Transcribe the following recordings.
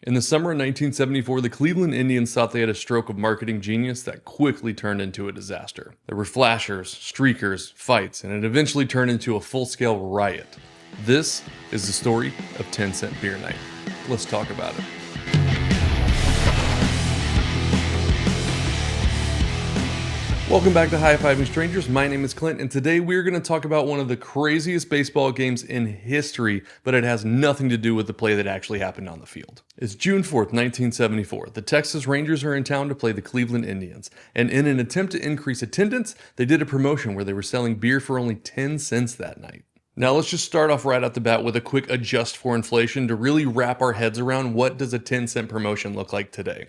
In the summer of 1974, the Cleveland Indians thought they had a stroke of marketing genius that quickly turned into a disaster. There were flashers, streakers, fights, and it eventually turned into a full-scale riot. This is the story of 10-cent beer night. Let's talk about it. Welcome back to High-Fiving Strangers. My name is Clint, and today we're going to talk about one of the craziest baseball games in history, but it has nothing to do with the play that actually happened on the field. It's June 4th, 1974. The Texas Rangers are in town to play the Cleveland Indians, and in an attempt to increase attendance, they did a promotion where they were selling beer for only 10 cents that night. Now let's just start off right out the bat with a quick adjust for inflation to really wrap our heads around what does a 10-cent promotion look like today.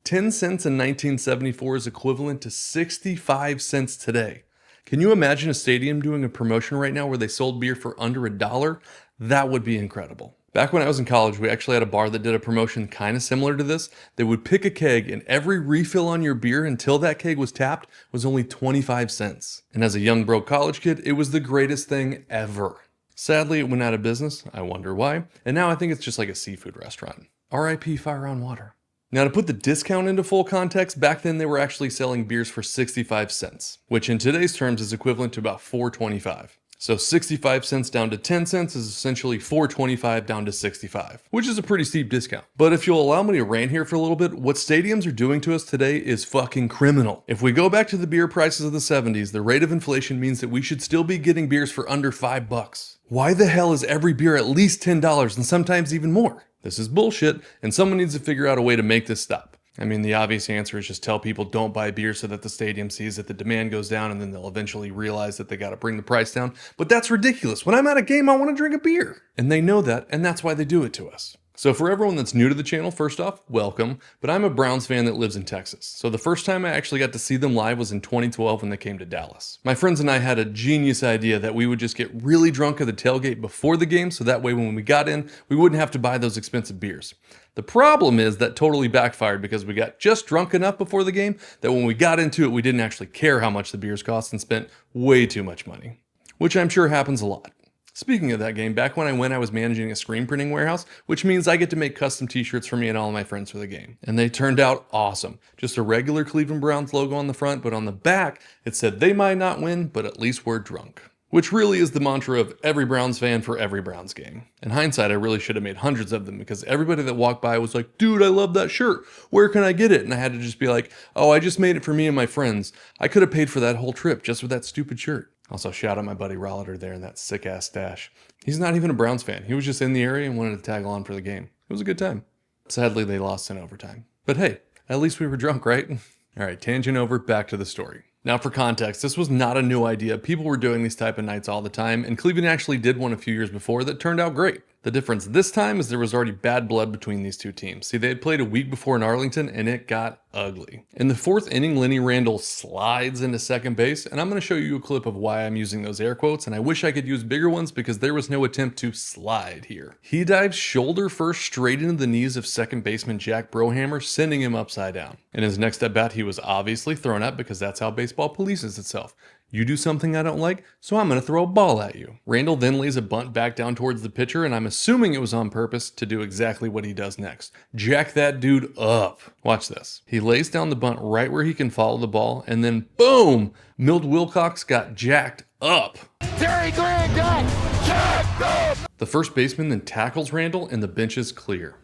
10 cents in 1974 is equivalent to 65 cents today. Can you imagine a stadium doing a promotion right now where they sold beer for under $1? That would be incredible. Back when I was in college, we actually had a bar that did a promotion kind of similar to this. They would pick a keg, and every refill on your beer until that keg was tapped was only 25 cents. And as a young broke college kid, it was the greatest thing ever. Sadly, it went out of business. I wonder why. And now I think it's just like a seafood restaurant. R.I.P. Fire on Water. Now, to put the discount into full context, back then they were actually selling beers for 65 cents, which in today's terms is equivalent to about $4.25. So 65 cents down to 10 cents is essentially $4.25 down to 65, which is a pretty steep discount. But if you'll allow me to rant here for a little bit, what stadiums are doing to us today is fucking criminal. If we go back to the beer prices of the 70s, the rate of inflation means that we should still be getting beers for under $5. Why the hell is every beer at least $10 and sometimes even more? This is bullshit, and someone needs to figure out a way to make this stop. I mean, the obvious answer is just tell people don't buy beer so that the stadium sees that the demand goes down and then they'll eventually realize that they got to bring the price down. But that's ridiculous. When I'm at a game, I want to drink a beer. And they know that, and that's why they do it to us. So for everyone that's new to the channel, first off, welcome. But I'm a Browns fan that lives in Texas. So the first time I actually got to see them live was in 2012 when they came to Dallas. My friends and I had a genius idea that we would just get really drunk at the tailgate before the game, so that way when we got in, we wouldn't have to buy those expensive beers. The problem is that totally backfired because we got just drunk enough before the game that when we got into it, we didn't actually care how much the beers cost and spent way too much money, which I'm sure happens a lot. Speaking of that game, back when I went, I was managing a screen printing warehouse, which means I get to make custom t-shirts for me and all of my friends for the game. And they turned out awesome. Just a regular Cleveland Browns logo on the front, but on the back, it said they might not win, but at least we're drunk. Which really is the mantra of every Browns fan for every Browns game. In hindsight, I really should have made hundreds of them because everybody that walked by was like, dude, I love that shirt. Where can I get it? And I had to just be like, oh, I just made it for me and my friends. I could have paid for that whole trip just with that stupid shirt. Also, shout out my buddy Rollator there in that sick-ass stash. He's not even a Browns fan. He was just in the area and wanted to tag along for the game. It was a good time. Sadly, they lost in overtime. But hey, at least we were drunk, right? All right, tangent over, back to the story. Now for context, this was not a new idea. People were doing these type of nights all the time, and Cleveland actually did one a few years before that turned out great. The difference this time is there was already bad blood between these two teams. See, they had played a week before in Arlington, and it got ugly. In the fourth inning, Lenny Randle slides into second base, and I'm going to show you a clip of why I'm using those air quotes, and I wish I could use bigger ones because there was no attempt to slide here. He dives shoulder first straight into the knees of second baseman Jack Brohammer, sending him upside down. In his next at bat, he was obviously thrown at because that's how baseball polices itself. You do something I don't like, so I'm going to throw a ball at you. Randall then lays a bunt back down towards the pitcher, and I'm assuming it was on purpose to do exactly what he does next. Jack that dude up. Watch this. He lays down the bunt right where he can follow the ball, and then boom! Milt Wilcox got jacked up. Terry Grant got jacked up! The first baseman then tackles Randall, and the bench is clear.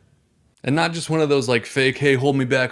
And not just one of those like fake, hey, hold me back,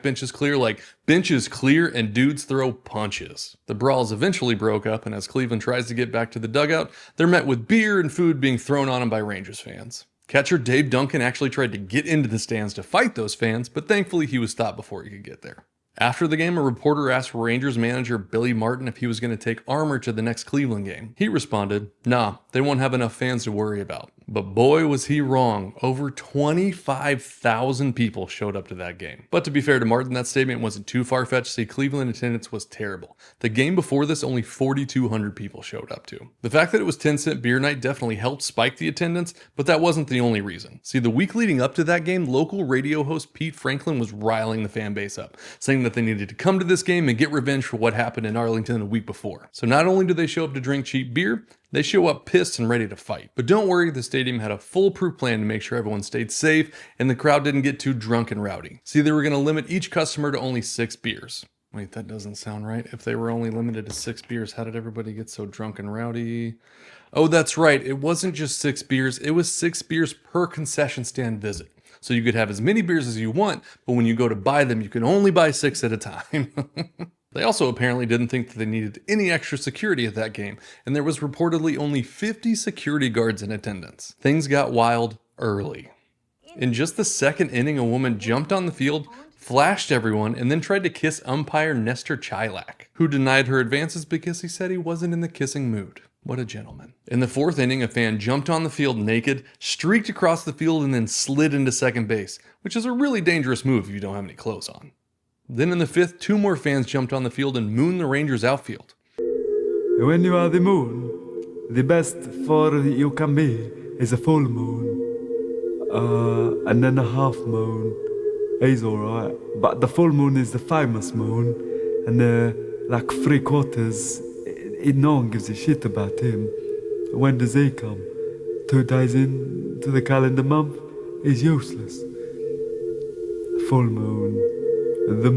benches clear, like benches clear and dudes throw punches. The brawls eventually broke up, and as Cleveland tries to get back to the dugout, they're met with beer and food being thrown on them by Rangers fans. Catcher Dave Duncan actually tried to get into the stands to fight those fans, but thankfully he was stopped before he could get there. After the game, a reporter asked Rangers manager Billy Martin if he was going to take Armour to the next Cleveland game. He responded, nah, they won't have enough fans to worry about. But boy was he wrong. Over 25,000 people showed up to that game. But to be fair to Martin, that statement wasn't too far-fetched. See, Cleveland attendance was terrible. The game before this, only 4,200 people showed up to. The fact that it was 10-cent beer night definitely helped spike the attendance, but that wasn't the only reason. See, the week leading up to that game, local radio host Pete Franklin was riling the fan base up, saying that they needed to come to this game and get revenge for what happened in Arlington a week before. So not only did they show up to drink cheap beer, They show up pissed and ready to fight. But don't worry, the stadium had a foolproof plan to make sure everyone stayed safe and the crowd didn't get too drunk and rowdy. See, they were going to limit each customer to only 6 beers. Wait, that doesn't sound right. If they were only limited to 6 beers, how did everybody get so drunk and rowdy? Oh, that's right. It wasn't just 6 beers. It was 6 beers per concession stand visit. So you could have as many beers as you want, but when you go to buy them, you can only buy 6 at a time. They also apparently didn't think that they needed any extra security at that game, and there was reportedly only 50 security guards in attendance. Things got wild early. In just the second inning, a woman jumped on the field, flashed everyone, and then tried to kiss umpire Nestor Chilak, who denied her advances because he said he wasn't in the kissing mood. What a gentleman. In the 4th inning, a fan jumped on the field naked, streaked across the field, and then slid into second base, which is a really dangerous move if you don't have any clothes on. Then in the 5th, 2 more fans jumped on the field and mooned the Rangers outfield. When you are the moon, the best for you can be is a full moon. And then a half moon is alright. But the full moon is the famous moon. And like 3/4, no one gives a shit about him. When does he come? 2 days into the calendar month? He's useless. Full moon, the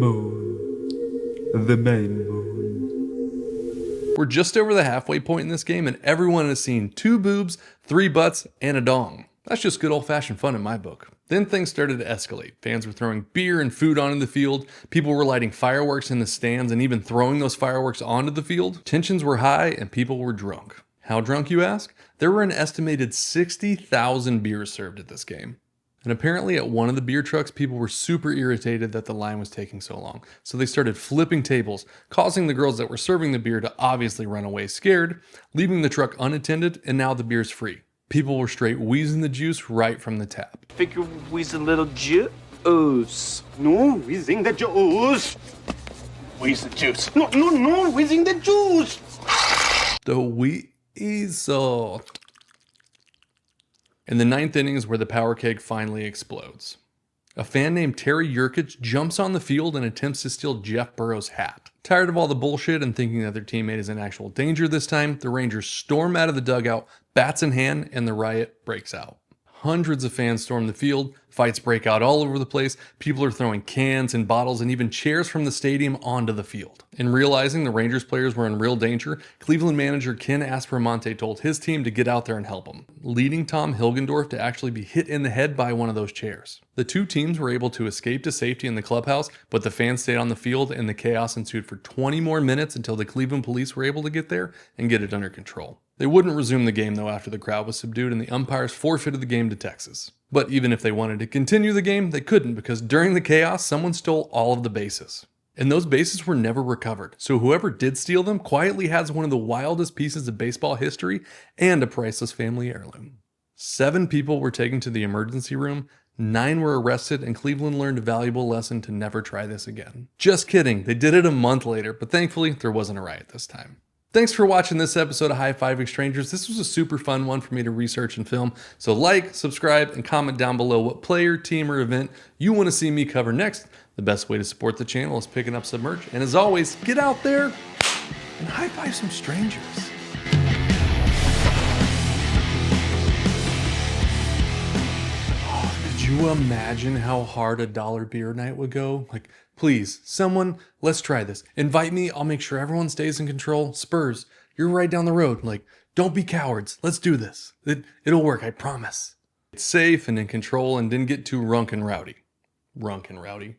main moon. We're just over the halfway point in this game, and everyone has seen 2 boobs, 3 butts, and a dong. That's just good old-fashioned fun in my book. Then things started to escalate. Fans were throwing beer and food onto the field, people were lighting fireworks in the stands and even throwing those fireworks onto the field. Tensions were high and people were drunk. How drunk, you ask? There were an estimated 60,000 beers served at this game. And apparently at one of the beer trucks, people were super irritated that the line was taking so long. So they started flipping tables, causing the girls that were serving the beer to obviously run away scared, leaving the truck unattended, and now the beer's free. People were straight wheezing the juice right from the tap. Think you're wheezing little juice? No, wheezing the juice. Wheeze the juice. No, wheezing the juice. The weasel. In the 9th inning is where the power keg finally explodes. A fan named Terry Yurkich jumps on the field and attempts to steal Jeff Burrow's hat. Tired of all the bullshit and thinking that their teammate is in actual danger this time, the Rangers storm out of the dugout, bats in hand, and the riot breaks out. Hundreds of fans storm the field, fights break out all over the place, people are throwing cans and bottles and even chairs from the stadium onto the field. And realizing the Rangers players were in real danger, Cleveland manager Ken Aspromonte told his team to get out there and help them, leading Tom Hilgendorf to actually be hit in the head by one of those chairs. The 2 teams were able to escape to safety in the clubhouse, but the fans stayed on the field and the chaos ensued for 20 more minutes until the Cleveland police were able to get there and get it under control. They wouldn't resume the game though after the crowd was subdued and the umpires forfeited the game to Texas. But even if they wanted to continue the game, they couldn't because during the chaos, someone stole all of the bases. And those bases were never recovered, so whoever did steal them quietly has one of the wildest pieces of baseball history and a priceless family heirloom. 7 people were taken to the emergency room, 9 were arrested, and Cleveland learned a valuable lesson to never try this again. Just kidding, they did it a month later, but thankfully there wasn't a riot this time. Thanks for watching this episode of High-Fiving Strangers. This was a super fun one for me to research and film. So like, subscribe, and comment down below what player, team, or event you want to see me cover next. The best way to support the channel is picking up some merch. And as always, get out there and high-five some strangers. Could you imagine how hard a dollar beer night would go? Like, please, someone, let's try this. Invite me, I'll make sure everyone stays in control. Spurs, you're right down the road. Like, don't be cowards. Let's do this. It'll work, I promise. It's safe and in control and didn't get too runk and rowdy. Runk and rowdy.